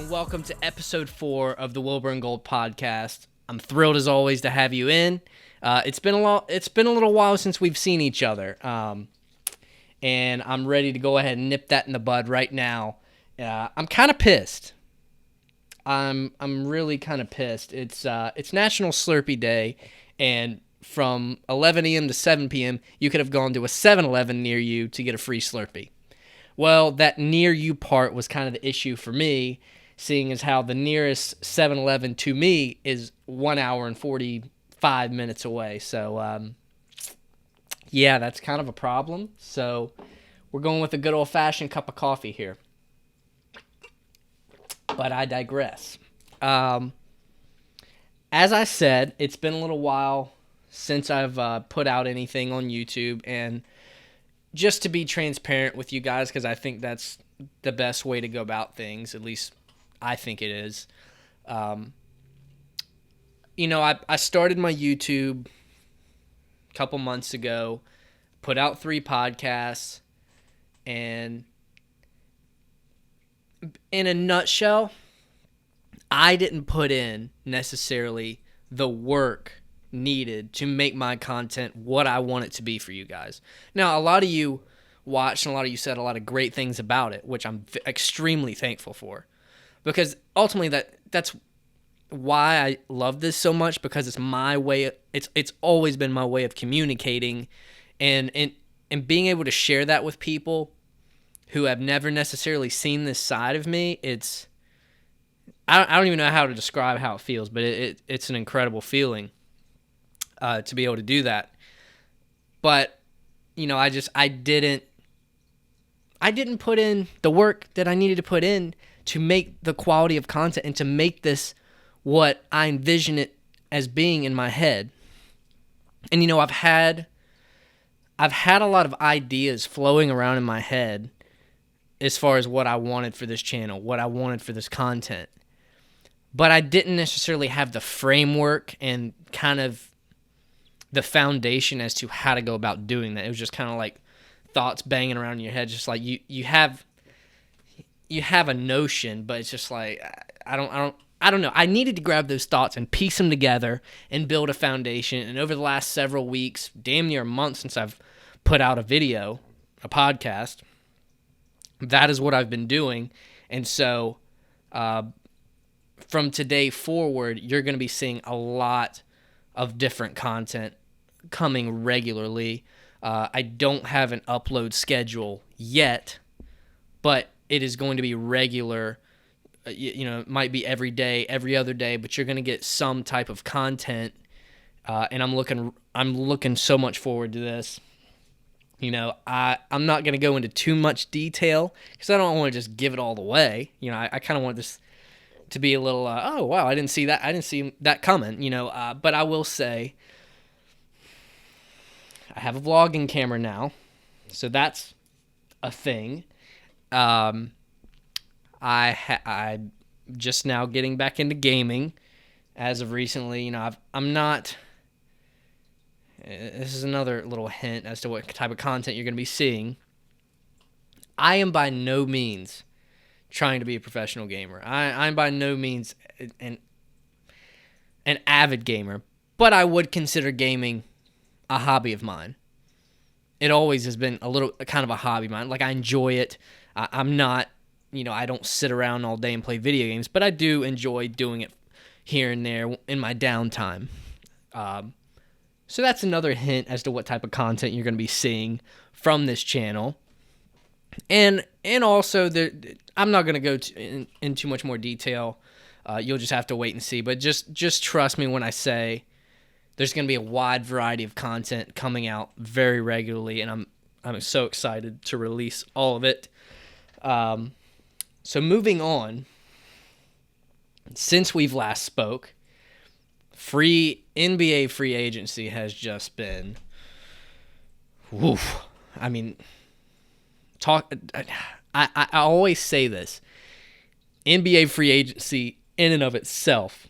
and welcome to episode 4 of the Wilberand Gold podcast. I'm thrilled as always to have you in. It's been a little while since we've seen each other, and I'm ready to go ahead and nip that in the bud right now. I'm kind of pissed. I'm really kind of pissed. It's National Slurpee Day, and from 11 a.m. to 7 p.m., you could have gone to a 7-Eleven near you to get a free Slurpee. Well, that near you part was kind of the issue for me, seeing as how the nearest 7-Eleven to me is 1 hour and 45 minutes away. So, yeah, that's kind of a problem. So, we're going with a good old-fashioned cup of coffee here. But I digress. As I said, it's been a little while since I've put out anything on YouTube, and just to be transparent with you guys, because I think that's the best way to go about things, at least I think it is. I started my YouTube a couple months ago, put out 3 podcasts, and in a nutshell, I didn't put in necessarily the work needed to make my content what I want it to be for you guys. Now, a lot of you watched and a lot of you said a lot of great things about it, which I'm extremely thankful for, because ultimately that's why I love this so much, because it's my way. It's always been my way of communicating and being able to share that with people who have never necessarily seen this side of me. I don't even know how to describe how it feels, but it's an incredible feeling to be able to do that. But I didn't put in the work that I needed to put in to make the quality of content and to make this what I envision it as being in my head. And I've had a lot of ideas flowing around in my head as far as what I wanted for this channel, what I wanted for this content. But I didn't necessarily have the framework and kind of the foundation as to how to go about doing that. It was just kind of like thoughts banging around in your head, just like you have a notion, but it's just like I don't know. I needed to grab those thoughts and piece them together and build a foundation. And over the last several weeks, damn near a month since I've put out a podcast, that is what I've been doing. And so from today forward, you're going to be seeing a lot of different content coming regularly. I don't have an upload schedule yet, but it is going to be regular. It might be every day, every other day, but you're going to get some type of content. And I'm looking so much forward to this. I'm not going to go into too much detail because I don't want to just give it all away. I kind of want this to be a little, oh, wow, I didn't see that coming, but I will say I have a vlogging camera now, so that's a thing. I'm just now getting back into gaming as of recently. I'm not, this is another little hint as to what type of content you're going to be seeing. I am by no means trying to be a professional gamer. I'm by no means an avid gamer, but I would consider gaming a hobby of mine. It always has been kind of a hobby of mine. Like, I enjoy it. I'm not, I don't sit around all day and play video games, but I do enjoy doing it here and there in my downtime. So that's another hint as to what type of content you're going to be seeing from this channel. And also, I'm not going to go in too much more detail. You'll just have to wait and see. But just trust me when I say there's going to be a wide variety of content coming out very regularly, and I'm so excited to release all of it. So moving on, since we've last spoke, NBA free agency has just been, woof. I mean, I always say this. NBA free agency in and of itself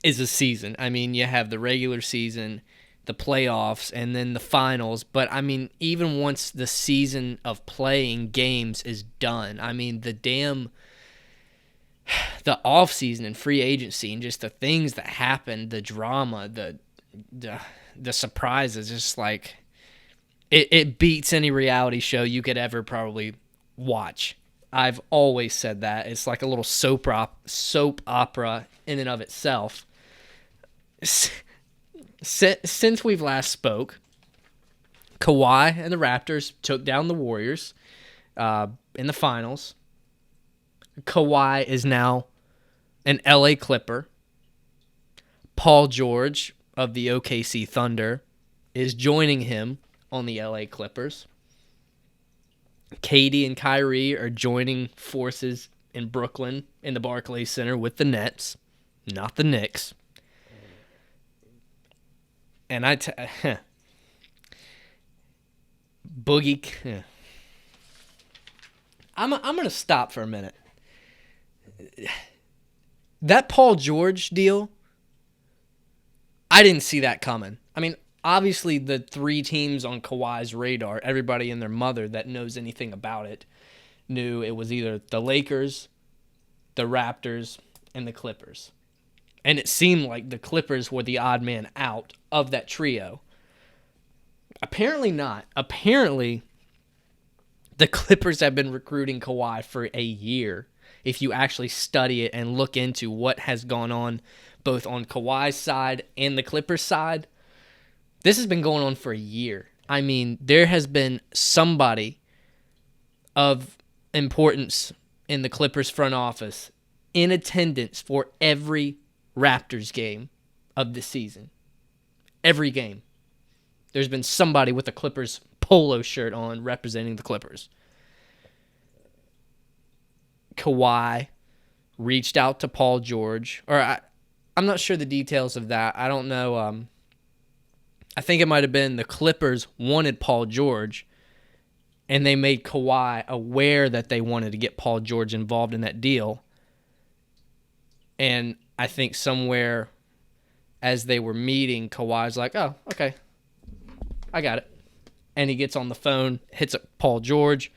is a season. I mean, you have the regular season, the playoffs, and then the finals. But, I mean, even once the season of playing games is done, I mean, the damn the offseason and free agency and just the things that happened, the drama, the surprises, just like it beats any reality show you could ever probably watch. I've always said that. It's like a little soap opera in and of itself. Since we've last spoke, Kawhi and the Raptors took down the Warriors in the finals. Kawhi is now an LA Clipper. Paul George of the OKC Thunder is joining him on the LA Clippers. KD and Kyrie are joining forces in Brooklyn in the Barclays Center with the Nets, not the Knicks. And Boogie. I'm going to stop for a minute. That Paul George deal, I didn't see that coming. I mean, obviously the three teams on Kawhi's radar, everybody and their mother that knows anything about it, knew it was either the Lakers, the Raptors, and the Clippers. And it seemed like the Clippers were the odd man out of that trio. Apparently not. Apparently, the Clippers have been recruiting Kawhi for a year. If you actually study it and look into what has gone on both on Kawhi's side and the Clippers side, this has been going on for a year. I mean, there has been somebody of importance in the Clippers front office in attendance for every Raptors game of the season. Every game. There's been somebody with a Clippers polo shirt on representing the Clippers. Kawhi reached out to Paul George, or I'm not sure the details of that. I don't know. I think it might have been the Clippers wanted Paul George, and they made Kawhi aware that they wanted to get Paul George involved in that deal. And I think somewhere as they were meeting, Kawhi's like, oh, okay, I got it. And he gets on the phone, hits up Paul George,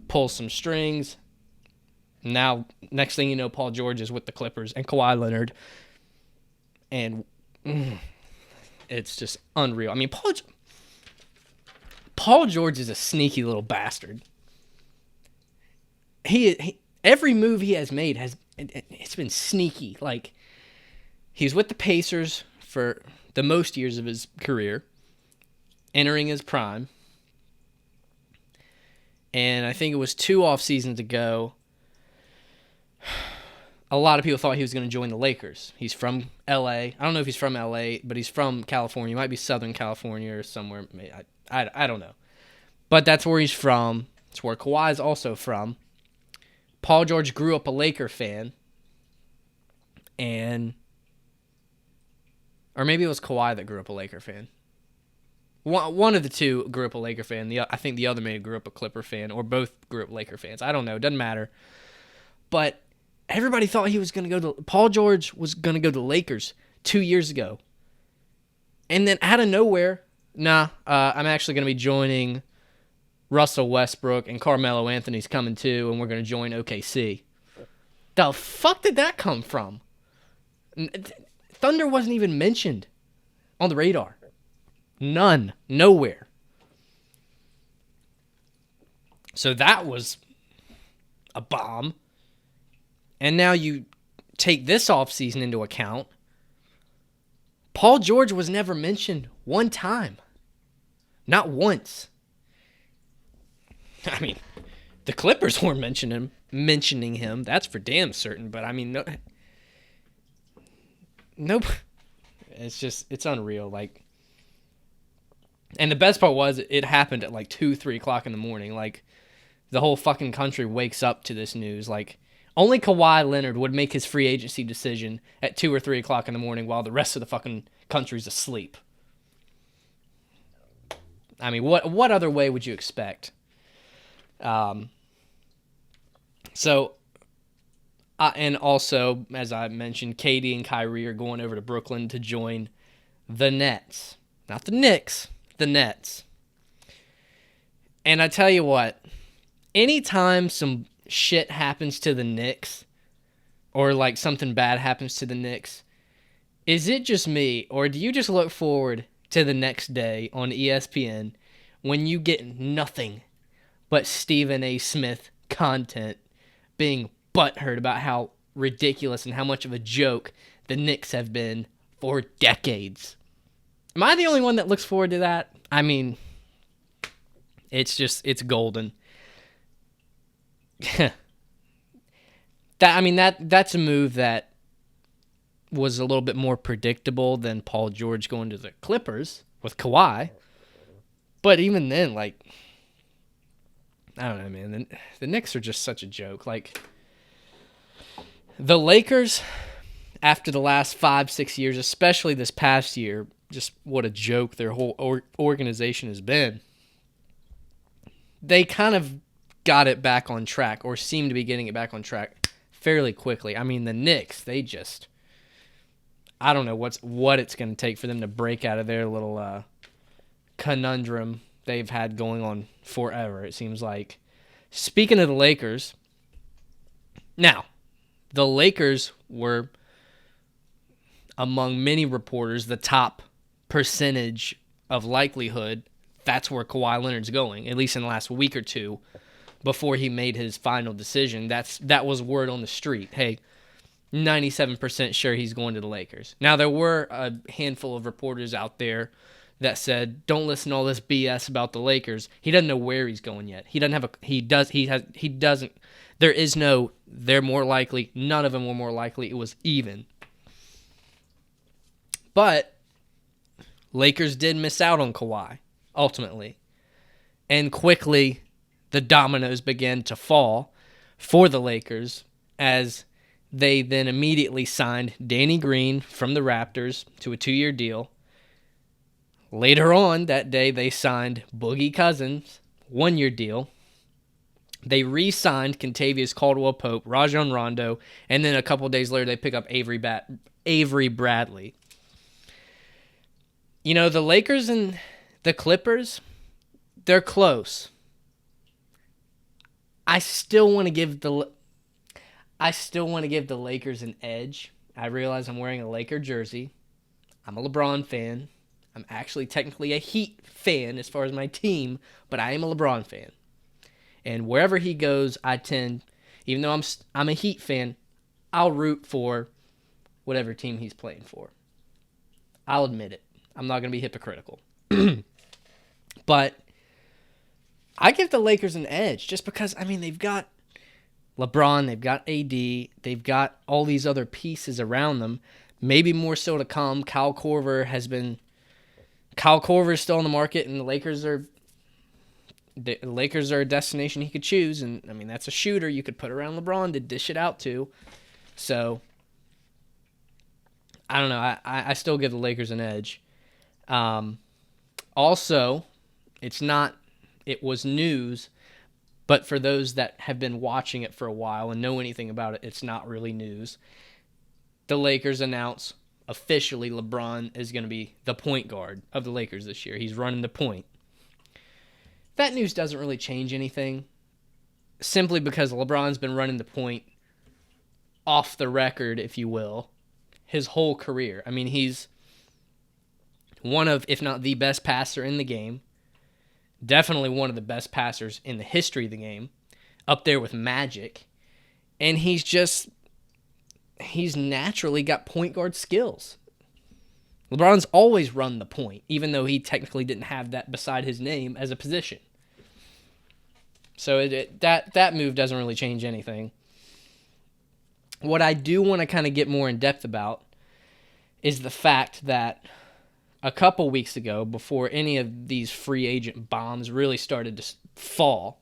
pulls some strings. Now, next thing you know, Paul George is with the Clippers and Kawhi Leonard. And it's just unreal. I mean, Paul George is a sneaky little bastard. He every move he has made it's been sneaky. Like, he's with the Pacers for the most years of his career, entering his prime. And I think it was 2 off seasons ago, a lot of people thought he was going to join the Lakers. He's from L.A. I don't know if he's from L.A., but he's from California. He might be Southern California or somewhere. I don't know. But that's where he's from. It's where Kawhi's also from. Paul George grew up a Laker fan. Or maybe it was Kawhi that grew up a Laker fan. One of the two grew up a Laker fan. I think the other may have grew up a Clipper fan, or both grew up Laker fans. I don't know. It doesn't matter. But everybody thought he was going to go to... Paul George was going to go to the Lakers 2 years ago. And then out of nowhere, I'm actually going to be joining Russell Westbrook, and Carmelo Anthony's coming too, and we're going to join OKC. The fuck did that come from? Thunder wasn't even mentioned on the radar. None. Nowhere. So that was a bomb. And now you take this offseason into account. Paul George was never mentioned one time. Not once. I mean, the Clippers weren't mentioning him. That's for damn certain. But I mean, nope. It's unreal. Like, and the best part was it happened at like 2, 3 o'clock in the morning. Like, the whole fucking country wakes up to this news. Like, only Kawhi Leonard would make his free agency decision at 2 or 3 o'clock in the morning while the rest of the fucking country's asleep. I mean, what other way would you expect? And also, as I mentioned, KD and Kyrie are going over to Brooklyn to join the Nets. Not the Knicks, the Nets. And I tell you what, anytime some shit happens to the Knicks, or like something bad happens to the Knicks, is it just me, or do you just look forward to the next day on ESPN when you get nothing but Stephen A. Smith content being butthurt about how ridiculous and how much of a joke the Knicks have been for decades? Am I the only one that looks forward to that? I mean, it's golden. That's a move that was a little bit more predictable than Paul George going to the Clippers with Kawhi. But even then, like, I don't know, man. The Knicks are just such a joke. Like, the Lakers, after the last 5-6 years, especially this past year, just what a joke their whole organization has been. They kind of got it back on track, or seem to be getting it back on track fairly quickly. I mean, the Knicks, they just, I don't know what it's going to take for them to break out of their little conundrum they've had going on forever, it seems like. Speaking of the Lakers, now, the Lakers were, among many reporters, the top percentage of likelihood that's where Kawhi Leonard's going, at least in the last week or two before he made his final decision. That was word on the street. Hey, 97% sure he's going to the Lakers. Now, there were a handful of reporters out there that said, don't listen to all this BS about the Lakers. He doesn't know where he's going yet. They're more likely. None of them were more likely. It was even. But Lakers did miss out on Kawhi, ultimately. And quickly, the dominoes began to fall for the Lakers as they then immediately signed Danny Green from the Raptors to a 2-year deal. Later on that day, they signed Boogie Cousins, 1-year deal. They re-signed Kentavious Caldwell-Pope, Rajon Rondo, and then a couple days later, they pick up Avery Bradley. You know, the Lakers and the Clippers, they're close. I still want to give the Lakers an edge. I realize I'm wearing a Laker jersey. I'm a LeBron fan. I'm actually technically a Heat fan as far as my team, but I am a LeBron fan. And wherever he goes, I tend, even though I'm a Heat fan, I'll root for whatever team he's playing for. I'll admit it. I'm not going to be hypocritical. But I give the Lakers an edge just because, I mean, they've got LeBron, they've got AD, they've got all these other pieces around them. Maybe more so to come. Kyle Korver is still on the market, and the Lakers are a destination he could choose. And, I mean, that's a shooter you could put around LeBron to dish it out to. So, I don't know. I still give the Lakers an edge. Also, it was news, but for those that have been watching it for a while and know anything about it, it's not really news. The Lakers announce officially LeBron is going to be the point guard of the Lakers this year. He's running the point. That news doesn't really change anything, simply because LeBron's been running the point off the record, if you will, his whole career. I mean, he's one of, if not the best passer in the game. Definitely one of the best passers in the history of the game. Up there with Magic. And he's naturally got point guard skills. LeBron's always run the point, even though he technically didn't have that beside his name as a position. So that move doesn't really change anything. What I do want to kind of get more in depth about is the fact that a couple weeks ago, before any of these free agent bombs really started to fall,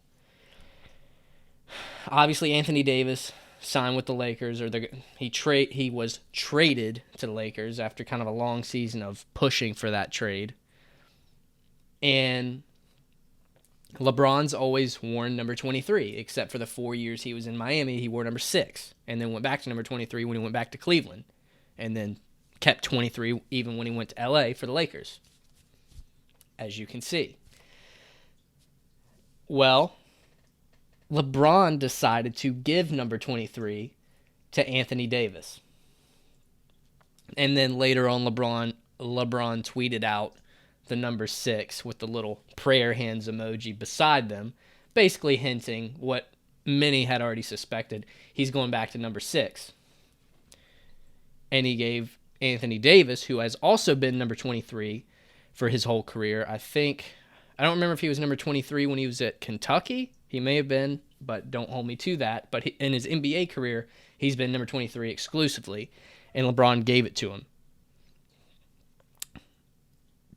obviously Anthony Davis signed with the Lakers, he was traded to the Lakers after kind of a long season of pushing for that trade. And LeBron's always worn number 23, except for the 4 years he was in Miami, he wore number 6, and then went back to number 23 when he went back to Cleveland, and then kept 23 even when he went to LA for the Lakers, as you can see. Well, LeBron decided to give number 23 to Anthony Davis. And then later on, LeBron tweeted out the number 6 with the little prayer hands emoji beside them, basically hinting what many had already suspected. He's going back to number 6. And he gave Anthony Davis, who has also been number 23 for his whole career. I don't remember if he was number 23 when he was at Kentucky. He may have been, but don't hold me to that. But in his NBA career, he's been number 23 exclusively, and LeBron gave it to him.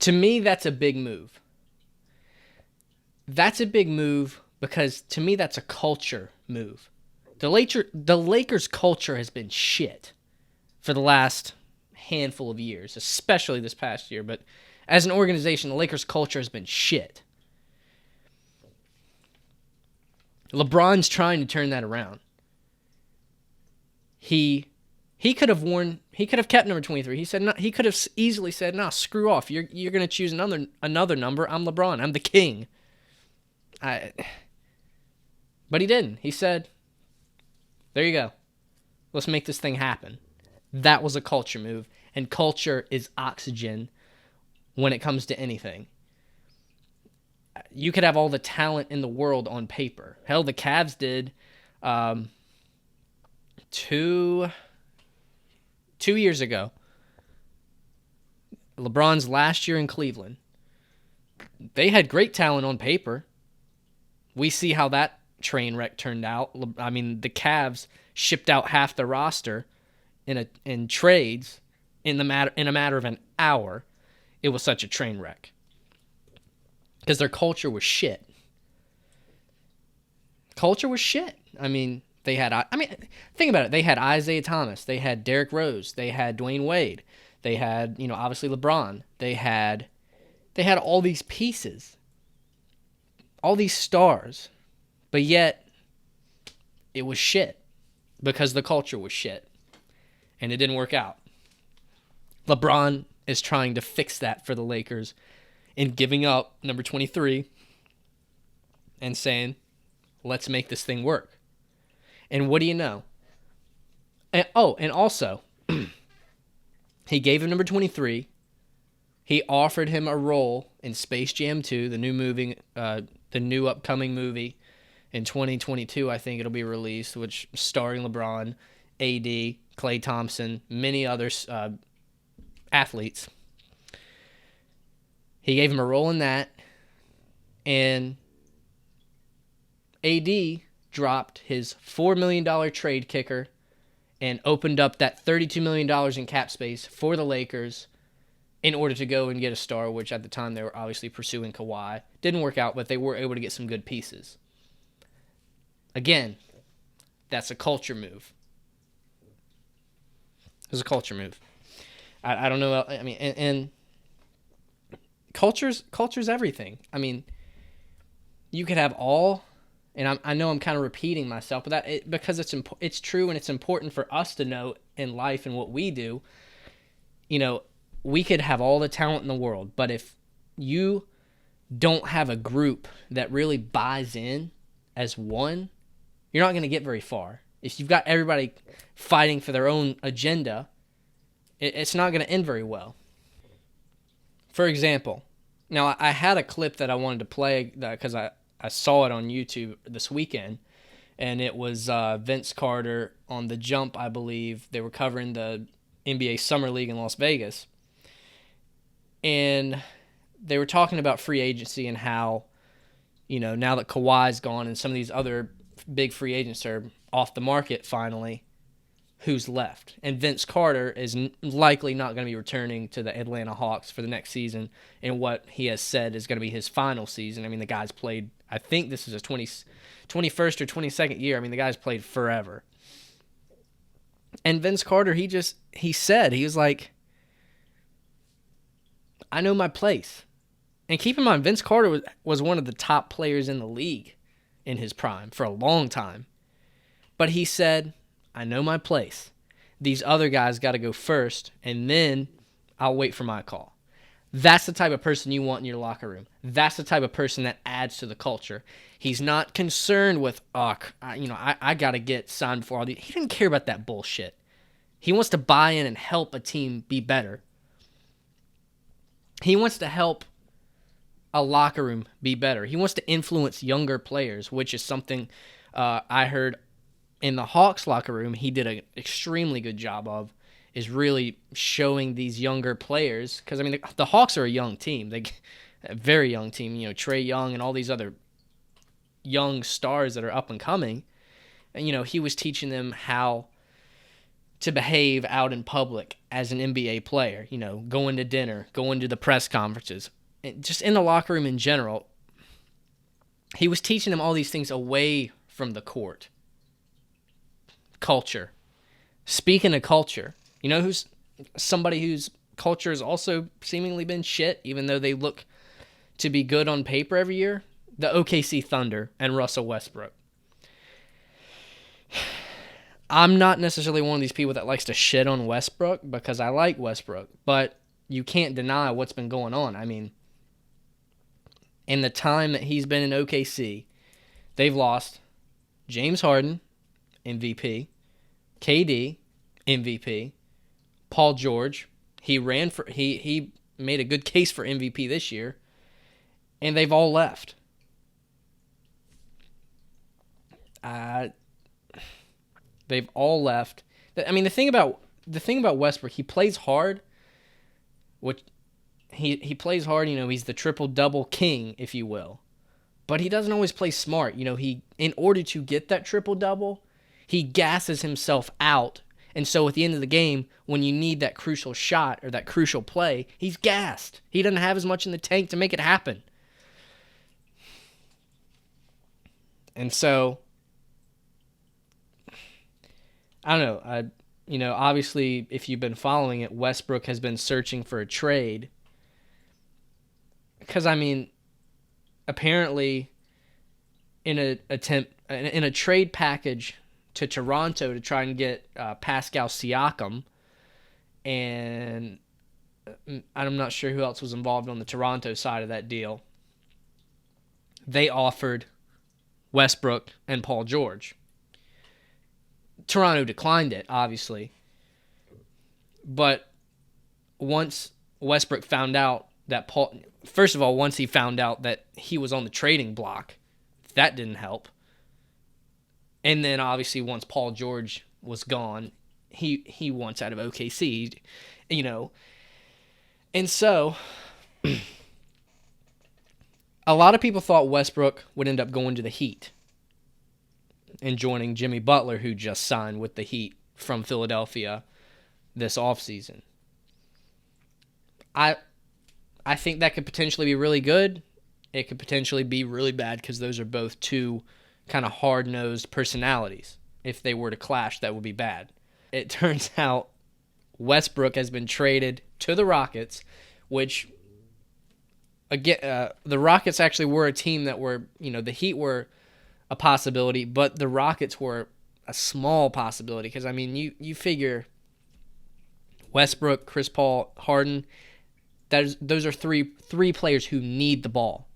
To me, that's a big move. That's a big move because, to me, that's a culture move. The Lakers' culture has been shit for the last handful of years, especially this past year. But as an organization, the Lakers' culture has been shit. LeBron's trying to turn that around. He could have kept number 23. He said no, he could have easily said, "No, screw off. You're going to choose another number. I'm LeBron. I'm the king." But he didn't. He said, "There you go. Let's make this thing happen." That was a culture move, and culture is oxygen when it comes to anything. You could have all the talent in the world on paper. Hell, the Cavs did 2 years ago. LeBron's last year in Cleveland. They had great talent on paper. We see how that train wreck turned out. I mean, the Cavs shipped out half the roster in trades in a matter of an hour. It was such a train wreck because their culture was shit. Culture was shit. I mean, think about it. They had Isaiah Thomas. They had Derrick Rose. They had Dwayne Wade. They had, obviously LeBron. They had all these pieces, all these stars, but yet it was shit because the culture was shit, and it didn't work out. LeBron is trying to fix that for the Lakers in giving up number 23 and saying, let's make this thing work. And what do you know? And also, he gave him number 23. He offered him a role in Space Jam 2, the new upcoming movie in 2022. I think it'll be released, which starring LeBron, AD, Klay Thompson, many other athletes. He gave him a role in that, and AD dropped his $4 million trade kicker and opened up that $32 million in cap space for the Lakers in order to go and get a star, which at the time they were obviously pursuing Kawhi. Didn't work out, but they were able to get some good pieces. Again, that's a culture move. It was a culture move. I don't know. I mean, and culture's everything. I mean, you could have all... And I know I'm kind of repeating myself, but because it's true and it's important for us to know in life and what we do. We could have all the talent in the world, but if you don't have a group that really buys in as one, you're not going to get very far. If you've got everybody fighting for their own agenda, it's not going to end very well. For example, now I had a clip that I wanted to play because I saw it on YouTube this weekend, and it was Vince Carter on The Jump, I believe. They were covering the NBA Summer League in Las Vegas, and they were talking about free agency and how, now that Kawhi's gone and some of these other big free agents are off the market finally, who's left? And Vince Carter is likely not going to be returning to the Atlanta Hawks for the next season in what he has said is going to be his final season. I mean, the guy's played, I think this is his 21st or 22nd year. I mean, the guy's played forever. And Vince Carter, he was like, I know my place. And keep in mind, Vince Carter was one of the top players in the league in his prime for a long time. But he said, I know my place. These other guys got to go first, and then I'll wait for my call. That's the type of person you want in your locker room. That's the type of person that adds to the culture. He's not concerned with, I got to get signed before all these. He didn't care about that bullshit. He wants to buy in and help a team be better. He wants to help a locker room be better. He wants to influence younger players, which is something I heard in the Hawks locker room he did an extremely good job of, is really showing these younger players. Because, I mean, the Hawks are a young team. A very young team. Trae Young and all these other young stars that are up and coming. And, he was teaching them how to behave out in public as an NBA player. Going to dinner, going to the press conferences, just in the locker room in general. He was teaching them all these things away from the court. Culture. Speaking of culture, who's somebody whose culture has also seemingly been shit, even though they look to be good on paper every year? The OKC Thunder and Russell Westbrook. I'm not necessarily one of these people that likes to shit on Westbrook because I like Westbrook, but you can't deny what's been going on. I mean, in the time that he's been in OKC, they've lost James Harden, MVP, KD, MVP, Paul George. He made a good case for MVP this year, and they've all left. They've all left. I mean, the thing about Westbrook, he plays hard. He plays hard. He's the triple-double king, if you will. But he doesn't always play smart. In order to get that triple-double, he gasses himself out. And so at the end of the game, when you need that crucial shot or that crucial play, he's gassed. He doesn't have as much in the tank to make it happen. And so, I don't know. Obviously, if you've been following it, Westbrook has been searching for a trade. Because, I mean, apparently, in a trade package to Toronto to try and get Pascal Siakam, and I'm not sure who else was involved on the Toronto side of that deal. They offered Westbrook and Paul George. Toronto declined it, obviously. But once Westbrook found out that once he found out that he was on the trading block, that didn't help. And then obviously once Paul George was gone, he wants out of OKC, And so a lot of people thought Westbrook would end up going to the Heat and joining Jimmy Butler, who just signed with the Heat from Philadelphia this offseason. I think that could potentially be really good. It could potentially be really bad because those are both two kind of hard-nosed personalities. If they were to clash, that would be bad. It turns out Westbrook has been traded to the Rockets, which, again, the Rockets actually were a team that were, the Heat were a possibility, but the Rockets were a small possibility because, I mean, you figure Westbrook, Chris Paul, Harden, those are three players who need the ball.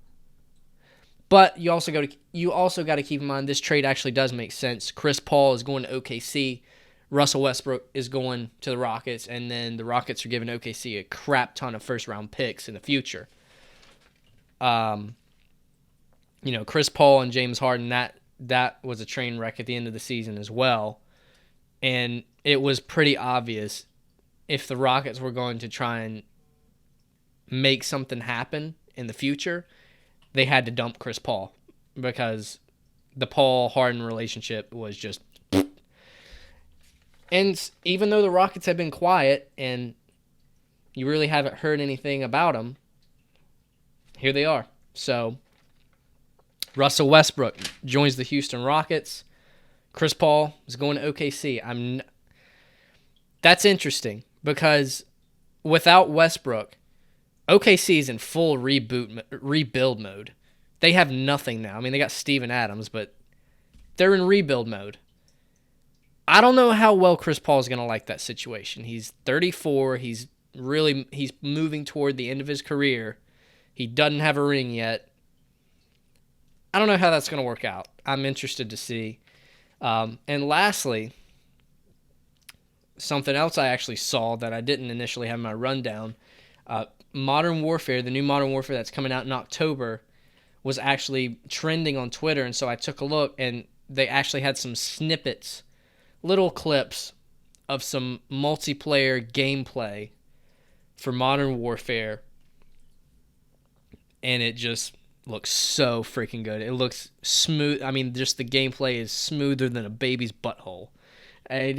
But you also got to keep in mind this trade actually does make sense. Chris Paul is going to OKC, Russell Westbrook is going to the Rockets, and then the Rockets are giving OKC a crap ton of first-round picks in the future. Chris Paul and James Harden, that was a train wreck at the end of the season as well. And it was pretty obvious if the Rockets were going to try and make something happen in the future, they had to dump Chris Paul because the Paul-Harden relationship was just... And even though the Rockets have been quiet and you really haven't heard anything about them, here they are. So, Russell Westbrook joins the Houston Rockets. Chris Paul is going to OKC. That's interesting because without Westbrook, OKC is in full rebuild mode. They have nothing now. I mean, they got Steven Adams, but they're in rebuild mode. I don't know how well Chris Paul is going to like that situation. He's 34. He's, he's moving toward the end of his career. He doesn't have a ring yet. I don't know how that's going to work out. I'm interested to see. And lastly, something else I actually saw that I didn't initially have in my rundown, Modern Warfare, the new Modern Warfare that's coming out in October, was actually trending on Twitter, and so I took a look, and they actually had some snippets, little clips of some multiplayer gameplay for Modern Warfare, and it just looks so freaking good. It looks smooth. I mean, just the gameplay is smoother than a baby's butthole. And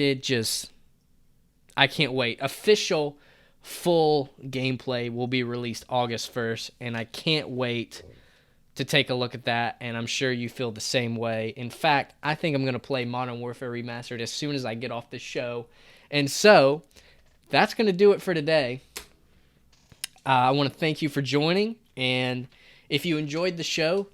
I can't wait. Official full gameplay will be released August 1st, and I can't wait to take a look at that, and I'm sure you feel the same way. In fact, I think I'm going to play Modern Warfare Remastered as soon as I get off this show. And so, that's going to do it for today. I want to thank you for joining, and if you enjoyed the show,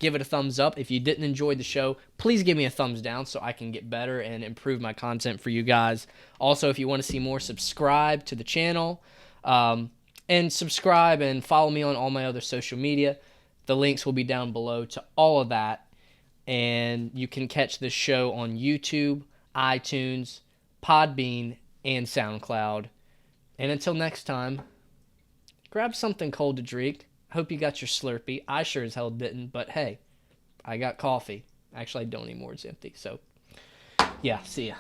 give it a thumbs up. If you didn't enjoy the show, please give me a thumbs down so I can get better and improve my content for you guys. Also, if you want to see more, subscribe to the channel, and subscribe and follow me on all my other social media. The links will be down below to all of that, and you can catch this show on YouTube, iTunes, Podbean, and SoundCloud. And until next time, grab something cold to drink. I hope you got your Slurpee. I sure as hell didn't, but hey, I got coffee. Actually, I don't anymore. It's empty. So, yeah, see ya.